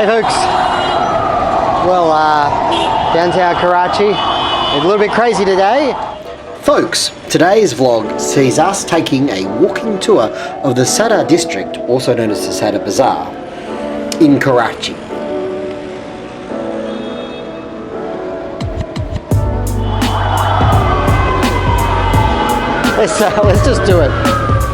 Hey folks, well downtown Karachi, a little bit crazy today. Folks, today's vlog sees us taking a walking tour of the Saddar District, also known as the Saddar Bazaar, in Karachi. Let's just do it.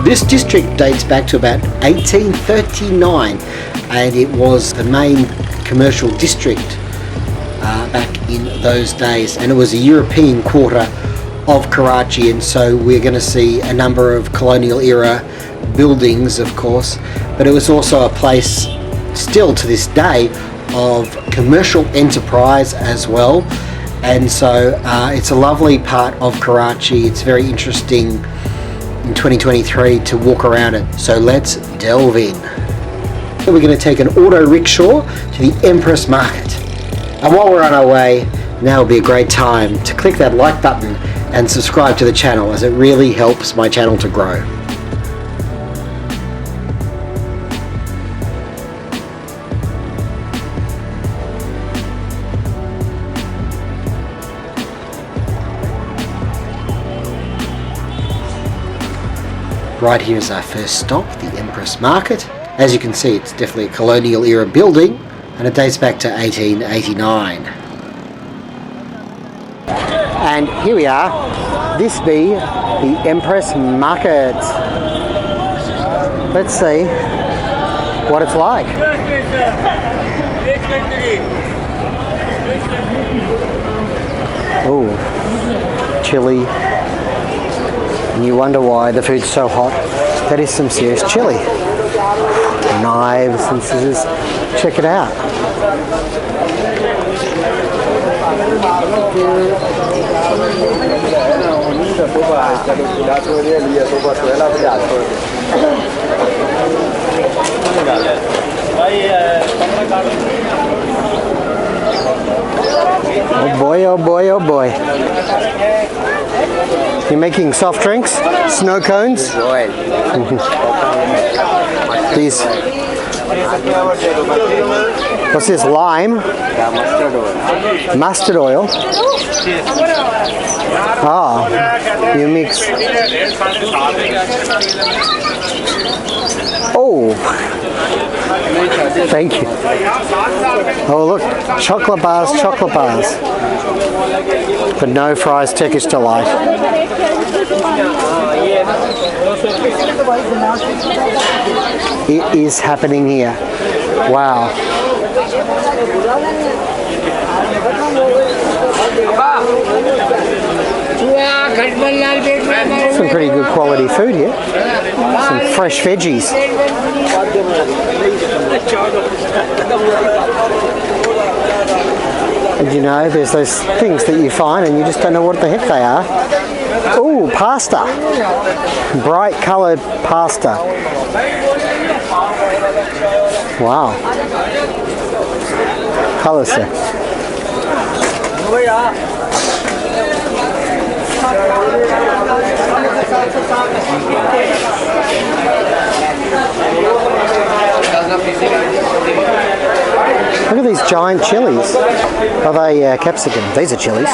This district dates back to about 1839 and it was the main commercial district back in those days, and it was a European quarter of Karachi, and so we're going to see a number of colonial era buildings, of course, but it was also a place still to this day of commercial enterprise as well. And so it's a lovely part of Karachi. It's very interesting in 2023 to walk around it. So let's delve in. We're going to take an auto rickshaw to the Empress Market. And while we're on our way, now would be a great time to click that like button and subscribe to the channel, as it really helps my channel to grow. Right here is our first stop, the Empress Market. As you can see, it's definitely a colonial era building, and it dates back to 1889. And here we are. This be the Empress Market. Let's see what it's like. Oh, chili. And you wonder why the food's so hot. That is some serious chili. Knives and scissors. Check it out. Oh boy, oh boy, oh boy. You're making soft drinks? Snow cones? These. What's this? Lime? Mustard oil. Ah, you mix. Oh, thank you. Oh look, chocolate bars, but no fries, Turkish delight. It is happening here. Wow. Some pretty good quality food here. Some fresh veggies. And you know, there's those things that you find and you just don't know what the heck they are. Oh, pasta. Bright coloured pasta. Wow. Colours there. Look at these giant chilies. Are they capsicum? These are chilies.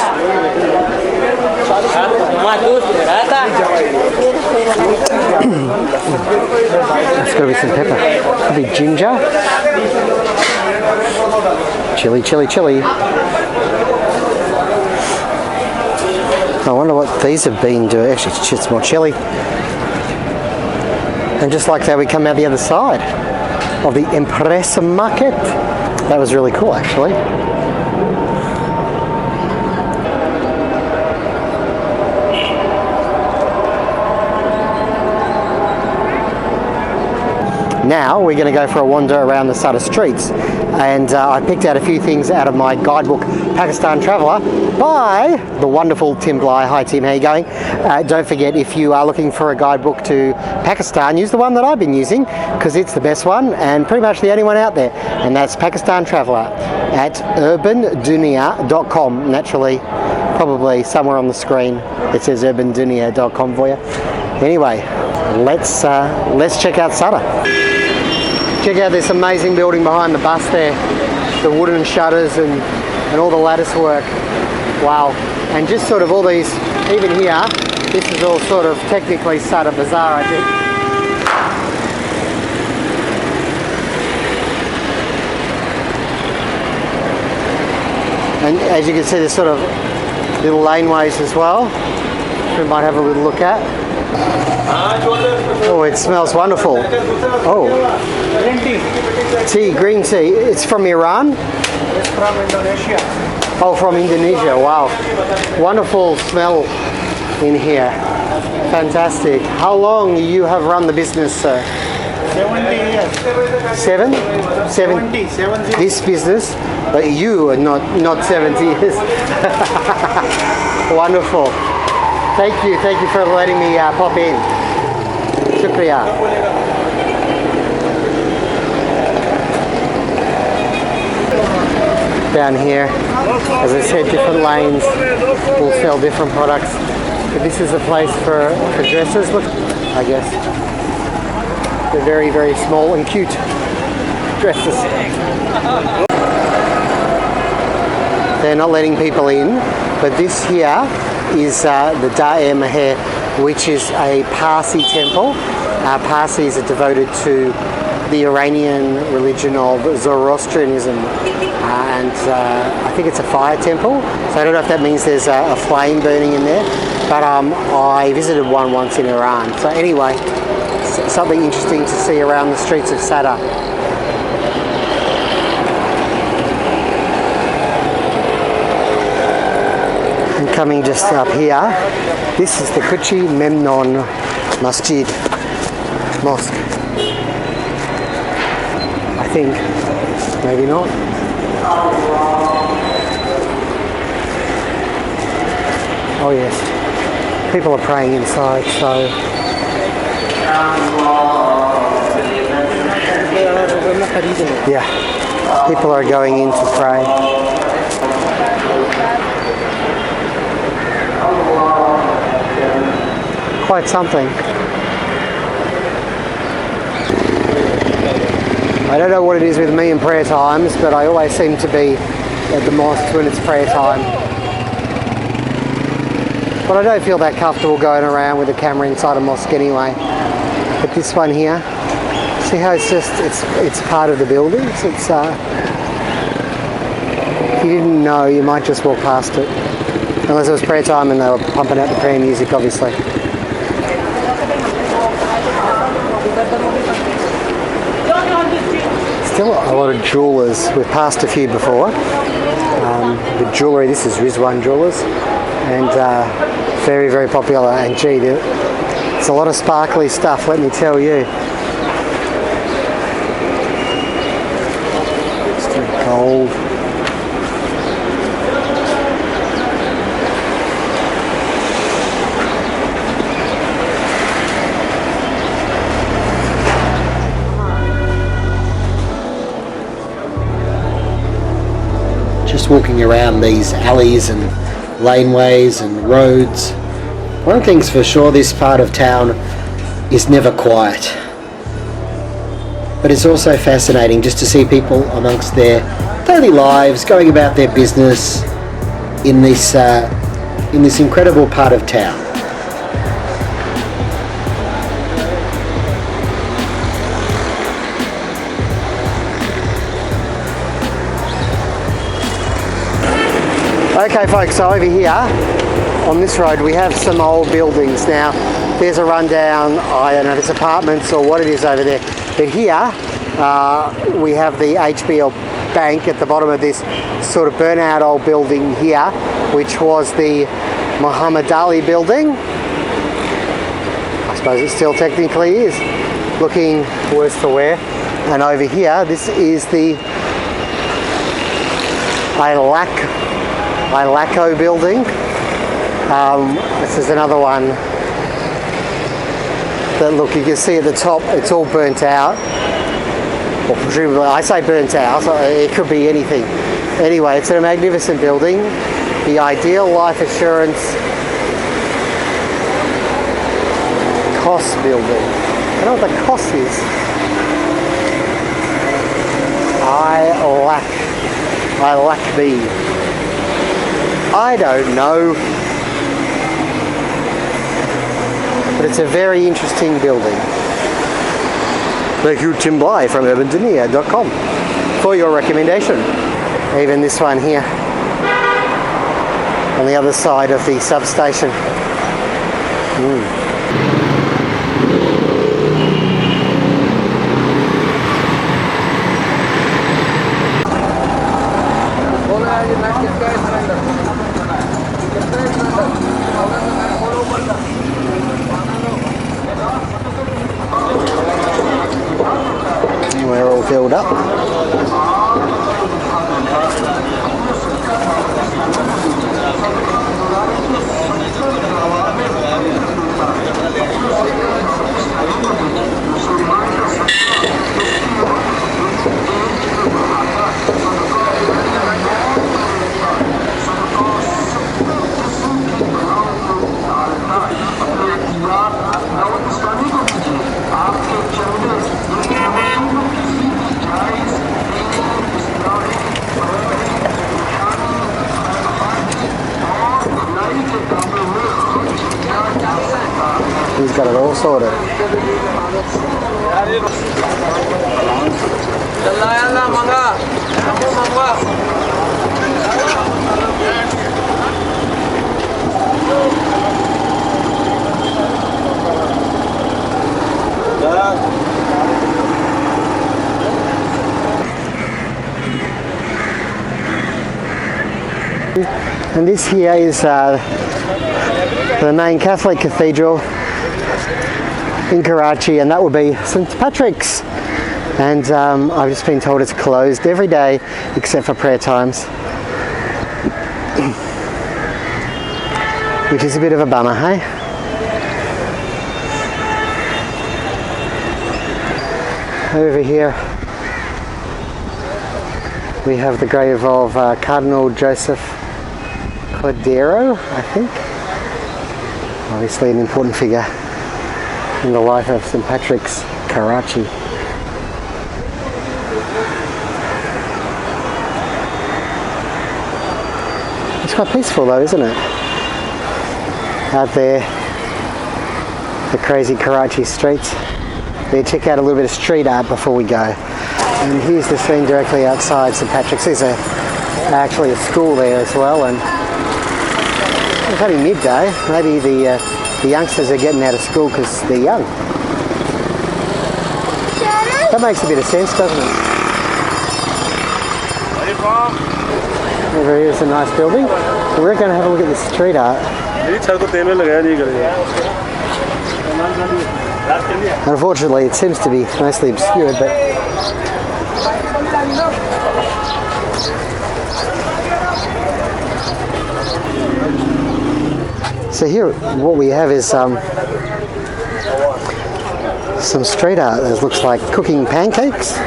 It's got to be some pepper. Could be ginger. Chili, chili, chili. I wonder what these have been doing. Actually, it's more chili. And just like that, we come out the other side of the Empress Market. That was really cool, actually. Now we're going to go for a wander around the Saddar streets, and I picked out a few things out of my guidebook Pakistan Traveller by the wonderful Tim Bly. Hi Tim, how you going? Don't forget, if you are looking for a guidebook to Pakistan, use the one that I've been using, because it's the best one and pretty much the only one out there, and that's Pakistan Traveller at urbandunia.com. Naturally, probably somewhere on the screen it says urbandunia.com for you. Anyway, let's check out Saddar. Check out this amazing building behind the bus there. The wooden shutters and all the lattice work. Wow. And just sort of all these, even here, this is all sort of technically Saddar Bazaar, I think. And as you can see, there's sort of little laneways as well. We might have a little look at. Oh, it smells wonderful. Oh. Green tea. It's from Iran? It's from Indonesia. Oh, from Indonesia. Wow. Wonderful smell in here. Fantastic. How long you have run the business, sir? 70 years. 70. This business, but you are not 70 years. Wonderful. Thank you for letting me pop in. Shukriya. Down here, as I said, different lanes will sell different products. But this is a place for dresses. Look, I guess. They're very, very small and cute dresses. They're not letting people in, but this here is the Dar Maher, which is a Parsi temple. Parsis are devoted to the Iranian religion of Zoroastrianism, and I think it's a fire temple. So I don't know if that means there's a flame burning in there, but I visited one once in Iran. So anyway, something interesting to see around the streets of Saddar. And coming just up here, this is the Cuchi Memnon Masjid, Mosque. I think, maybe not. Oh yes, people are praying inside, so yeah, people are going in to pray. Quite something. I don't know what it is with me in prayer times, but I always seem to be at the mosque when it's prayer time. But I don't feel that comfortable going around with a camera inside a mosque anyway. But this one here, see how it's just, it's part of the building. So it's, if you didn't know, you might just walk past it. Unless it was prayer time and they were pumping out the prayer music, obviously. Still a lot of jewellers. We've passed a few before. The jewellery, this is Rizwan Jewellers, and very, very popular. And gee, there's a lot of sparkly stuff, let me tell you. Just gold. Just walking around these alleys and laneways and roads. One thing's for sure, this part of town is never quiet. But it's also fascinating just to see people amongst their daily lives, going about their business in this incredible part of town. Okay folks, so over here on this road we have some old buildings. Now there's a rundown, I don't know if it's apartments or what it is over there, but here we have the HBL Bank at the bottom of this sort of burnt out old building here, which was the Muhammad Ali building. I suppose it still technically is, looking worse for wear. And over here, this is the Ilaco building. This is another one that, look, you can see at the top, it's all burnt out. Well, presumably, I say burnt out, so it could be anything. Anyway, it's a magnificent building. The Ideal Life Assurance COS building. I don't know what the COS is. I lack the, I don't know, but it's a very interesting building. Thank you, Tim Bly from urbandunia.com for your recommendation. Even this one here on the other side of the substation. We're all filled up. He's got it all sorted. And this here is the main Catholic Cathedral in Karachi, and that would be St. Patrick's. And I've just been told it's closed every day except for prayer times, which is a bit of a bummer, hey? Over here we have the grave of Cardinal Joseph Cordero, I think. Obviously an important figure in the life of St. Patrick's, Karachi. It's quite peaceful though, isn't it? Out there, the crazy Karachi streets. We'll check out a little bit of street art before we go. And here's the scene directly outside St. Patrick's. There's actually a school there as well, and it's only midday. Maybe the youngsters are getting out of school because they're young. That makes a bit of sense, doesn't it? Over here is a nice building. We're going to have a look at the street art. Unfortunately, it seems to be mostly obscured, but so here, what we have is some street art that looks like cooking pancakes.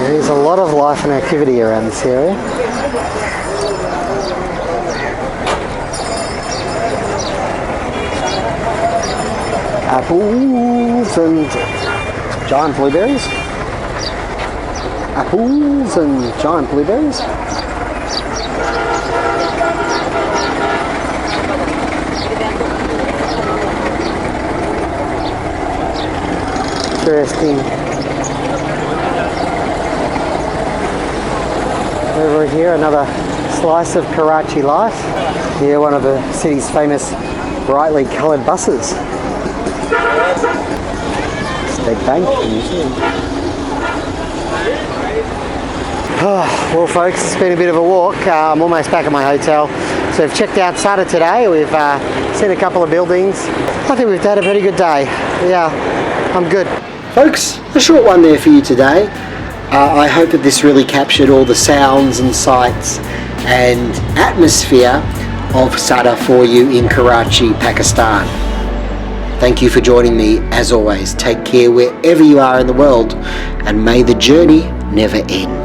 There's a lot of life and activity around this area. Apples and giant blueberries. Apples and giant blueberries. Interesting. Over here, another slice of Karachi life. Here, one of the city's famous brightly coloured buses. State Bank in New Zealand. Well folks, it's been a bit of a walk. I'm almost back at my hotel. So we've checked out Saddar today. We've seen a couple of buildings. I think we've had a pretty good day. Yeah, I'm good. Folks, a short one there for you today. I hope that this really captured all the sounds and sights and atmosphere of Saddar for you in Karachi, Pakistan. Thank you for joining me. As always, take care wherever you are in the world, and may the journey never end.